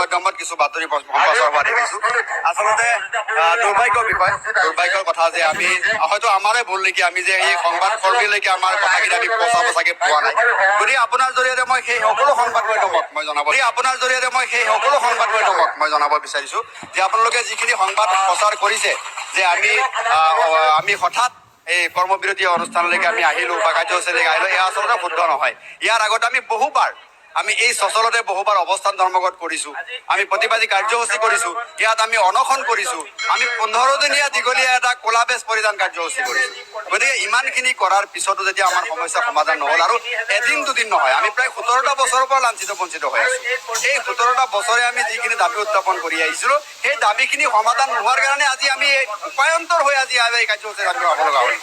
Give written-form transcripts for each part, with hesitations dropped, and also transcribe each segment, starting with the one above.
মাধ্যমত কিছু বাতৰি সম্প্ৰচাৰ হোৱা দেখিছোঁ। আচলতে দুৰ্ভাগ্যৰ কথা যে আমি হয়তো আমাৰে ভুল নেকি, আমি যে এই সংবাদ কৰ্মীলৈকে আমাৰ কথাখিনি আমি পচাব চাগে পোৱা নাই। গতিকে আপোনাৰ জৰিয়তে মই সেই সকলো সংবাদ মাধ্যমক মই জনাব বিচাৰিছোঁ যে আপোনালোকে যিখিনি সংবাদ প্ৰচাৰ কৰিছে যে আমি হঠাৎ এই কৰ্মবিৰতি অনুষ্ঠানলৈকে আমি আহিলোঁ বা কাৰ্যসূচীলৈকে আহিলোঁ, এয়া আচলতে শুদ্ধ নহয়। ইয়াৰ আগতে আমি বহুবাৰ এই চচলতে বহুবাৰ অৱস্থান ধৰ্মঘট কৰিছোঁ, আমি প্ৰতিবাদী কাৰ্যসূচী কৰিছোঁ, ইয়াত আমি অনশন কৰিছোঁ, আমি 15 দিনীয়া দীঘলীয়া এটা ক'লা বেজ পৰিধান কাৰ্যসূচী কৰিছোঁ। গতিকে ইমানখিনি কৰাৰ পিছতো যেতিয়া আমাৰ সমস্যা সমাধান নহ'ল, আৰু এদিন দুদিন নহয়, আমি প্ৰায় 17টা বছৰৰ পৰা লাঞ্ছিত বঞ্চিত হৈ আছোঁ। এই 17টা বছৰে আমি যিখিনি দাবী উত্থাপন কৰি আহিছিলোঁ, সেই দাবীখিনি সমাধান নোহোৱাৰ কাৰণে আজি আমি উপায়ন্তৰ হৈ আজি এই কাৰ্যসূচীত আমি হ'ব লগা হ'ল।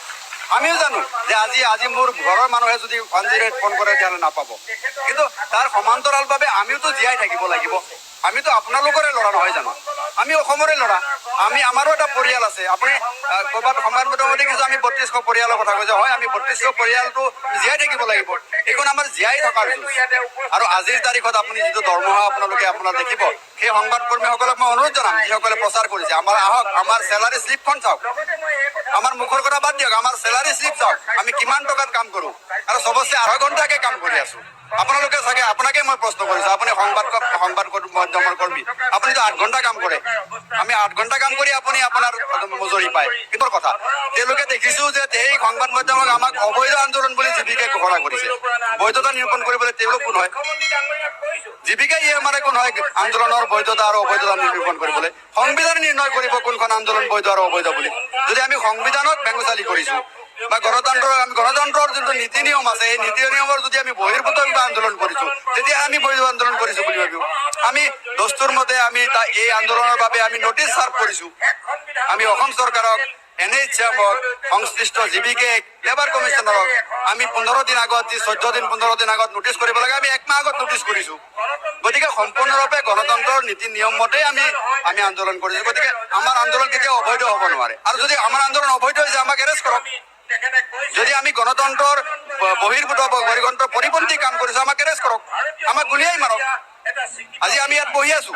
আমিও জানো যে আজি মোৰ ঘৰৰ মানুহে যদি 108 ফোন কৰে তেতিয়াহ'লে নাপাব, কিন্তু তাৰ সমান্তৰালভাৱে আমিওতো জীয়াই থাকিব লাগিব। আমিতো আপোনালোকৰে ল'ৰা নহয় জানো, আমি অসমৰে ল'ৰা, আমাৰো এটা পৰিয়াল আছে। আপুনি ক'ৰবাত সংবাদ মাধ্যমত দেখিছোঁ আমি 3200 পৰিয়ালৰ কথা কৈছে, হয় আমি 3200 পৰিয়ালটো জীয়াই থাকিব লাগিব, এইখন আমাৰ জীয়াই থকাৰ যুঁজ। আৰু আজিৰ তাৰিখত আপুনি যিটো দৰমহা আপোনাৰ দেখিব, সেই সংবাদ কৰ্মীসকলক মই অনুৰোধ জনাম যিসকলে প্ৰচাৰ কৰিছে, আহক আমাৰ চেলাৰী শ্লিপখন চাওক, আমাৰ মুখৰ কথা বাদ দিয়ক, আমাৰ চেলাৰী শ্লিপ চাওক, আমি কিমান টকাত কাম কৰোঁ আৰু চবতছে 8 ঘণ্টাকে কাম কৰি আছোঁ। আপোনালোকে চাগে আপোনাকে মই প্ৰশ্ন কৰিছোঁ, আপুনি সংবাদ মাধ্যমৰ কৰ্মী, আপুনিতো 8 ঘণ্টা কাম কৰে, আমি 8 ঘণ্টা কাম কৰি আপুনি আপোনাৰ মজুৰি পায়। কিন্তু কথা তেওঁলোকে দেখিছোঁ যে এই সংবাদ মাধ্যমক আমাক অবৈধ আন্দোলন বুলি জীৱিকাই ঘোষণা কৰিছে। বৈধতা নিৰূপণ কৰিবলৈ তেওঁলোক কোন হয়? জীৱিকাই মানে কোন হয় আন্দোলনৰ বৈধতা আৰু অবৈধতা নিৰূপণ কৰিবলৈ? সংবিধানে নিৰ্ণয় কৰিব কোনখন আন্দোলন বৈধ আৰু অবৈধ বুলি। যদি আমি সংবিধানক বেঙুচালি কৰিছোঁ বা গণতন্ত্ৰৰ যোনটো নীতি নিয়ম আছে, সেই নীতি নিয়মৰ যদি আমি বহিৰ্ভূত আন্দোলন কৰিছোঁ, তেতিয়া আমি বৈধ আন্দোলন কৰিছোঁ বুলি ভাবিও। আমি দস্তুৰ মতে আমি এই আন্দোলনৰ বাবে আমি নটিচ চাৰ্ভ কৰিছোঁ। আমি অসম চৰকাৰক, NHM-ক, সংশ্লিষ্ট জীৱিকে, লেবাৰ কমিশ্যনাৰক আমি 15 দিন আগত, যি 14-15 দিন আগত নটিচ কৰিব লাগে, আমি 1 মাহ আগত নটিচ কৰিছোঁ। গতিকে সম্পূৰ্ণৰূপে গণতন্ত্ৰৰ নীতি নিয়ম মতে আমি আন্দোলন কৰিছোঁ। গতিকে আমাৰ আন্দোলন কেতিয়াও অবৈধ হ'ব নোৱাৰে। আৰু যদি আমাৰ আন্দোলন অবৈধ হৈছে আমাক এৰেষ্ট কৰক। যদি আমি গণতন্ত্ৰৰ বহিৰ্ভূত গণতন্ত্ৰৰ পৰিপন্থী কাম কৰিছোঁ, আমাক এৰেষ্ট কৰক, আমাক গুলিয়াই মাৰক। আজি আমি ইয়াত বহি আছোঁ,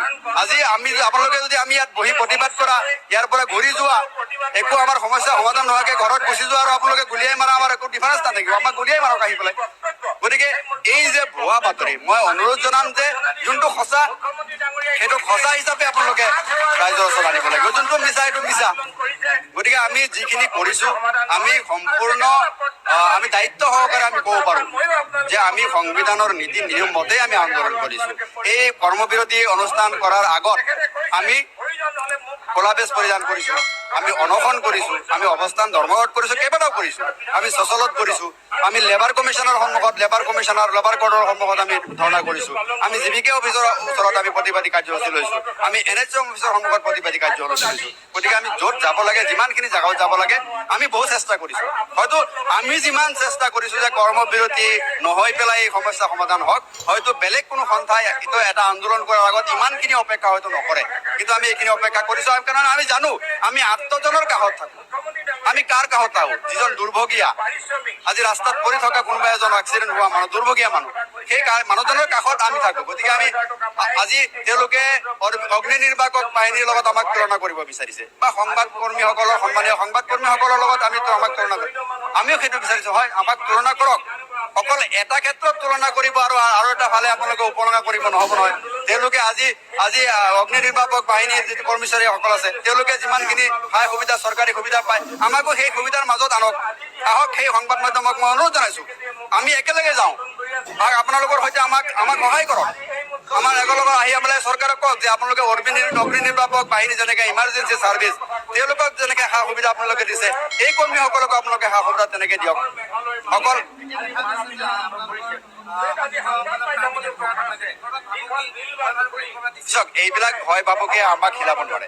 আপোনালোকে যদি আমি ইয়াত বহি প্ৰতিবাদ কৰা, ইয়াৰ পৰা ঘূৰি যোৱা, একো আমাৰ সমস্যা সমাধান নোহোৱাকে ঘৰত গুচি যোৱা আৰু আপোনালোকে গুলিয়াই মাৰা, আমাৰ একো ডিফাৰেঞ্চ নাথাকিব, আমাক গুলিয়াই মাৰক আহি পেলাই। গতিকে এই যে ভুৱা বাতৰি, মই অনুৰোধ জনাম যে যোনটো সঁচা সেইটো সঁচা হিচাপে আপোনালোকে ৰাইজৰ ওচৰত আনিব লাগিব, যোনটো মিছা সেইটো মিছা। গতিকে আমি যিখিনি কৰিছোঁ, আমি সম্পূৰ্ণ আমি দায়িত্ব সহকাৰে আমি ক'ব পাৰোঁ যে আমি সংবিধানৰ নীতি নিয়ম মতে আমি আন্দোলন কৰিছোঁ। এই কৰ্মবিৰতি অনুষ্ঠান কৰাৰ আগত আমি ক'লা বেজ পৰিধান কৰিছোঁ, আমি অনশন কৰিছোঁ, আমি অৱস্থান ধৰ্মঘট কৰিছোঁ, কেইবাটাও কৰিছোঁ, আমি চচলত কৰিছোঁ, আমি লেবাৰ কমিশ্যনৰ সন্মুখত, লেবাৰ কৰ্ডৰ সন্মুখত আমি ধৰ্ণা কৰিছোঁ, আমি জীৱিকা অফিচৰ ওচৰত আমি প্ৰতিবাদী কাৰ্যসূচী লৈছোঁ, আমি NHM অফিচৰ সন্মুখত প্ৰতিবাদী কাৰ্যসূচী লৈছোঁ। গতিকে আমি য'ত যাব লাগে, যিমানখিনি জাগাত যাব লাগে, আমি বহু চেষ্টা কৰিছোঁ। হয়তো আমি যিমান চেষ্টা কৰিছোঁ যে কৰ্মবিৰতি নহৈ পেলাই এই সমস্যা সমাধান হওক, হয়তো বেলেগ কোনো সন্থাই এটা আন্দোলন কৰাৰ আগত ইমানখিনি অপেক্ষা হয়তো নকৰে, কিন্তু আমি এইখিনি অপেক্ষা কৰিছোঁ। কাৰণ আমি জানো আমি আত্মজনৰ কাষত থাকোঁ। আমি কাৰ কাষত থাকোঁ? যিজন দুৰ্ভগীয়া, আজি ৰাস্তাত পৰি থকা কোনোবা এজন এক্সিডেণ্ট হোৱা মানুহ, দুৰ্ভগীয়া মানুহ, সেই মানুহজনৰ কাষত আমি থাকোঁ। গতিকে আজি তেওঁলোকে অগ্নি নিৰ্বাপক বাহিনীৰ লগত আমাক তুলনা কৰিব বিচাৰিছে, বা সংবাদ কৰ্মীসকলৰ, সন্মানীয় সংবাদ কৰ্মীসকলৰ লগত আমাক তুলনা কৰিব, আমিও সেইটো বিচাৰিছোঁ। হয়, আমাক তুলনা কৰক, অকল এটা ক্ষেত্ৰত তুলনা কৰিব আৰু এটা ফালে আপোনালোকে উপলুঙা কৰিব নহ'ব নহয়। তেওঁলোকে আজি অগ্নি নিৰ্বাপক বাহিনীৰ যিটো কৰ্মচাৰীসকল আছে, তেওঁলোকে যিমানখিনি সা সুবিধা, চৰকাৰী সুবিধা পায়, আমাকো সেই সুবিধাৰ মাজত আহক। সেই সংবাদ মাধ্যমক মই অনুৰোধ জনাইছোঁ, আমি একেলগে যাওঁ, আপোনালোকৰ সৈতে আমাক সহায় কৰক। আমাৰ একেলগে আহি পেলাই চৰকাৰক কওক যে আপোনালোকে অগ্নি নিৰ্বাপক বাহিনী যেনেকে ইমাৰ্জেঞ্চি ছাৰ্ভিচ, তেওঁলোকক যেনেকে সা সুবিধা আপোনালোকে দিছে, এই কৰ্মীসকলকো আপোনালোকে সা সুবিধা তেনেকে দিয়ক। অকল এইবিলাক ভয় ভাবকে আমাক হিলাব নোৱাৰে,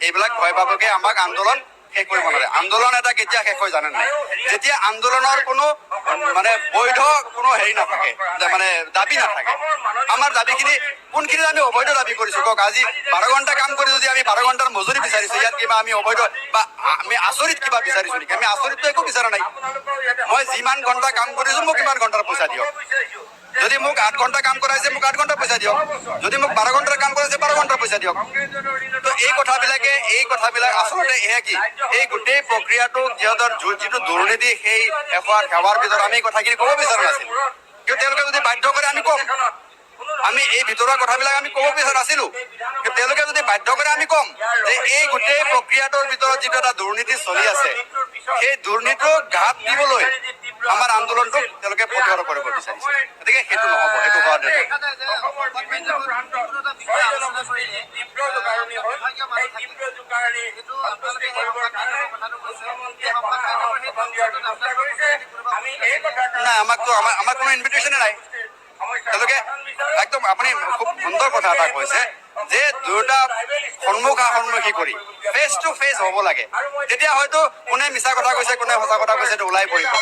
এইবিলাক ভয় ভাবকে আমাক আন্দোলন শেষ কৰিব নোৱাৰে। আন্দোলন এটা কেতিয়া শেষ হয় জানে নাই? যেতিয়া আন্দোলনৰ কোনো বৈধ কোনো নাথাকে, দাবী নাথাকে। আমাৰ দাবীখিনি কোনখিনি আমি অবৈধ দাবী কৰিছোঁ কওক? আজি 12 ঘণ্টা কাম কৰি যদি আমি 12 ঘণ্টাৰ মজুৰি বিচাৰিছোঁ, ইয়াত কিবা আমি অবৈধ বা আমি আচৰিত কিবা বিচাৰিছোঁ নেকি? আমি আচৰিতটো একো বিচৰা নাই। মই যিমান ঘণ্টা কাম কৰিছোঁ মোক কিমান ঘণ্টাৰ পইচা দিয়ক। যদি মোক 8 ঘণ্টা কাম কৰাইছে মোক 8 ঘণ্টা পইচা দিয়ক, যদি মোক 12 ঘণ্টাৰ কাম কৰাইছে 12 ঘণ্টাৰ পইচা দিয়ক। তো এই কথাবিলাক আচলতে এয়া কি, এই গোটেই প্ৰক্ৰিয়াটো সিহঁতৰ যিটো দুৰ্নীতি সেই সেৱাৰ ভিতৰত আমি কথাখিনি ক'ব বিচৰা নাছিলো, কিন্তু তেওঁলোকে যদি বাধ্য কৰে আমি ক'ম। আমি এই ভিতৰুৱা কথাবিলাক আমি ক'ব বিচৰা নাছিলো, কিন্তু তেওঁলোকে যদি বাধ্য কৰে আমি ক'ম যে এই গোটেই প্ৰক্ৰিয়াটোৰ ভিতৰত যিটো এটা দুৰ্নীতি চলি আছে, সেই দুৰ্নীতিক ঘাট দিবলৈ আমাৰ আন্দোলনটোক তেওঁলোকে প্ৰতিহত কৰিব বিচাৰিছে। গতিকে সেইটো নহ'ব, সেইটো হোৱা নাই। নাই, আমাক কোনো ইনভিটেশ্যনে নাই। তেওঁলোকে একদম আপুনি খুব সুন্দৰ কথা এটা কৈছে যে দুয়োটা সন্মুখী কৰি ফেচ টু ফেচ হ'ব লাগে, তেতিয়া হয়তো কোনে মিছা কথা কৈছে কোনে সঁচা কথা কৈছে এইটো ওলাই পৰিব।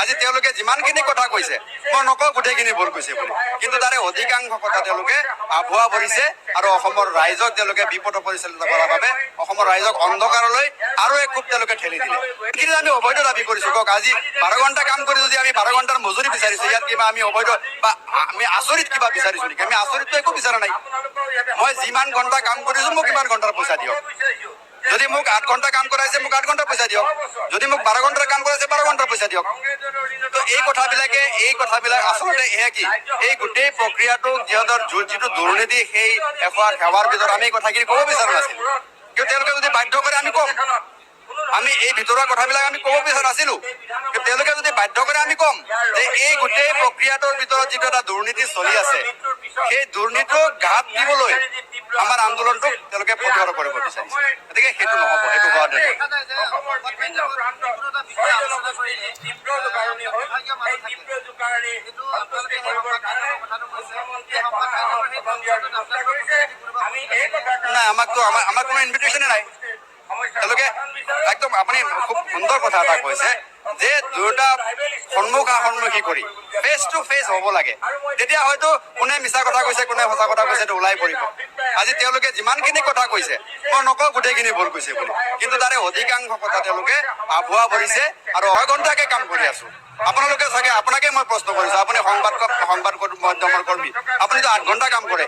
আজি তেওঁলোকে যিমানখিনি কথা কৈছে মই নকওঁ গোটেইখিনি ভুল কৈছে বুলি, কিন্তু তাৰে অধিকাংশ কথা তেওঁলোকে আভুৱা ভৰিছে আৰু অসমৰ ৰাইজক তেওঁলোকে বিপদত পৰিচালিত কৰাৰ বাবে অসমৰ ৰাইজক অন্ধকাৰলৈ আৰু এক খুব তেওঁলোকে ঠেলি দিলে। কিন্তু আমি অবৈধ দাবী কৰিছো, কওক আজি 12 ঘণ্টা কাম কৰি যদি আমি 12 ঘণ্টাৰ মজুৰি বিচাৰিছো, ইয়াত কিবা আমি অবৈধ বা আমি আচৰিত কিবা বিচাৰিছো নেকি? আমি আচৰিতটো একো বিচৰা নাই। মই যিমান ঘণ্টা কাম কৰিছো মোক ইমান ঘণ্টাৰ পইচা দিয়ক, যদি মোক 8 ঘণ্টা কাম কৰাইছে মোক 8 ঘণ্টা পইচা দিয়ক, যদি মোক 12 ঘণ্টাৰ কাম কৰাইছে 12 ঘণ্টাৰ পইচা দিয়ক। তো এই কথাবিলাক আচলতে এয়া কি, এই গোটেই প্ৰক্ৰিয়াটো সিহঁতৰ যিটো দুৰ্নীতি সেই সেৱাৰ ভিতৰত আমি কথাখিনি ক'ব বিচৰা নাছিলো, কিন্তু তেওঁলোকে যদি বাধ্য কৰে আমি ক'ম। আমি এই ভিতৰুৱা কথাবিলাক আমি ক'ব বিচৰা নাছিলো, কিন্তু তেওঁলোকে যদি বাধ্য কৰে আমি ক'ম যে এই গোটেই প্ৰক্ৰিয়াটোৰ ভিতৰত যিটো এটা দুৰ্নীতি চলি আছে, সেই দুৰ্নীতিক ঘাট দিবলৈ আমাৰ আন্দোলনটোক তেওঁলোকে প্ৰতিহত কৰিব বিচাৰিছে। গতিকে সেইটো নহ'ব, সেইটো হোৱা নাই। নাই, আমাক কোনো ইনভিটেশ্যনে নাই। তেওঁলোকে একদম আপুনি খুব সুন্দৰ কথা এটা কৈছে যে দুয়োটা সন্মুখী কৰি ফেচ টু ফেচ হ'ব লাগে, তেতিয়া হয়তো কোনে মিছা কথা কৈছে কোনে সঁচা কথা কৈছে এইটো ওলাই পৰিব। আজি তেওঁলোকে যিমানখিনি কথা কৈছে মই নকওঁ গোটেইখিনি ভুল কৈছে বুলি, কিন্তু তাৰে অধিকাংশ কথা তেওঁলোকে আভুৱা ভৰিছে আৰু 6 ঘণ্টাকে কাম কৰি আছো। আপোনালোকে চাগে আপোনাকে মই প্ৰশ্ন কৰিছো, আপুনি সংবাদ মাধ্যমৰ কৰ্মী, আপুনিতো 8 ঘণ্টা কাম কৰে,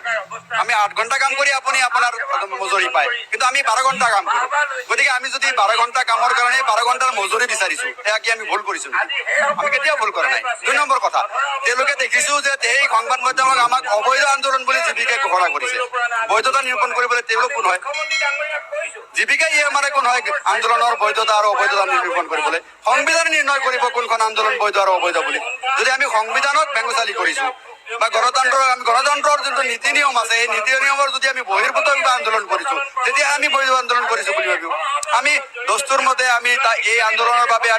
আমি 8 ঘণ্টা কাম কৰি আপুনি আপোনাৰ মজুৰি পায়, কিন্তু আমি 12 ঘণ্টা কাম কৰো। গতিকে আমি যদি 12 ঘণ্টা কামৰ কাৰণে 12 ঘণ্টাৰ মজুৰি বিচাৰিছো, সেয়া কি আমি ভুল কৰিছো নেকি? আমি কেতিয়াও ভুল কৰা নাই। 2 নম্বৰ কথা, তেওঁলোকে দেখিছো যে এই সংবাদ মাধ্যমক আমাক অবৈধ আন্দোলন বুলি জীৱিকাই ঘোষণা কৰিছে। বৈধতা নিৰূপণ কৰিবলৈ তেওঁলোক কোন হয়? জীৱিকাই আমাৰ কোন হয় আন্দোলনৰ বৈধতা আৰু অবৈধতা নিৰূপণ কৰিবলৈ? সংবিধানে নিৰ্ণয় কৰিব কোনখন আন্দোলন বৈধ আৰু অবৈধ বুলি। যদি আমি সংবিধানক বেঙুচালি কৰিছো বা গণতন্ত্ৰৰ যোনটো নীতি নিয়ম আছে, এই নীতি নিয়মৰ যদি আমি বহিৰ্ভূত আন্দোলন কৰিছো, তেতিয়া আমি বৈধ আন্দোলন কৰিছো বুলি ভাবিব। আমি দস্তুৰ মতে আমি এই আন্দোলনৰ বাবে আমি